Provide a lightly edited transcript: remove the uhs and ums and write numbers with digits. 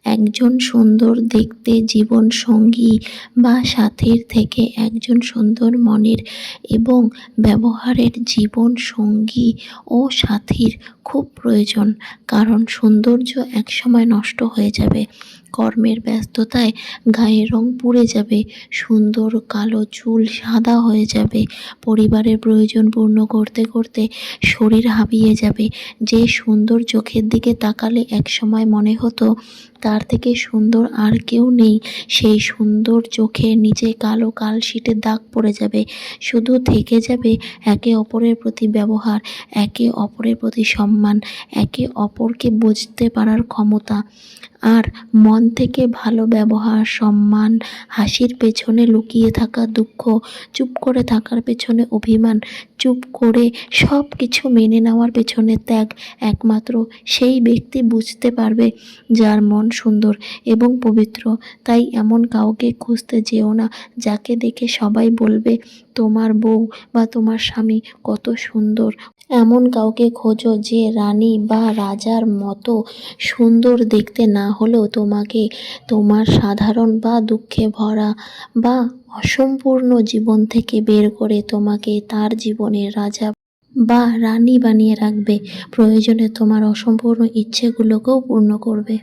একজন সুন্দর দেখতে জীবন সঙ্গী বা সাথীর থেকে একজন সুন্দর মনের এবং ব্যবহারের জীবন সঙ্গী ও সাথীর খুব প্রয়োজন। কারণ সৌন্দর্য একসময় নষ্ট হয়ে যাবে, কর্মের ব্যস্ততায় গায়ের রং পুড়ে যাবে, সুন্দর কালো চুল সাদা হয়ে যাবে, পরিবারের প্রয়োজন পূর্ণ করতে করতে শরীর হাঁপিয়ে যাবে। যে সুন্দর চোখের দিকে তাকালে একসময় মনে হতো তার থেকে সুন্দর আর কেউ নেই, সেই সুন্দর চোখের নিচে কালো কালশিটের দাগ পড়ে যাবে। শুধু থেকে যাবে একে অপরের প্রতি ব্যবহার, একে অপরের প্রতি সম্মান, একে অপরকে বুঝতে পারার ক্ষমতা। আর মন থেকে ভালো ব্যবহার, সম্মান, হাসির পেছনে লুকিয়ে থাকা দুঃখ, চুপ করে থাকার পেছনে অভিমান, চুপ করে সব কিছু মেনে নেওয়ার পেছনে ত্যাগ, একমাত্র সেই ব্যক্তি বুঝতে পারবে যার মন সুন্দর এবং পবিত্র। তাই এমন কাউকে খুঁজতে যেও না যাকে দেখে সবাই বলবে তোমার বউ বা তোমার স্বামী কত সুন্দর। এমন কাউকে খোঁজো যে রানী বা রাজার মতো সুন্দর দেখতে না হলেও তোমাকে তোমার সাধারণ বা দুঃখে ভরা বা অসম্পূর্ণ জীবন থেকে বের করে তোমাকে তার জীবনের রাজা বা রানী বানিয়ে রাখবে। প্রয়োজনে তোমার অসম্পূর্ণ ইচ্ছেগুলোকেও পূর্ণ করবে।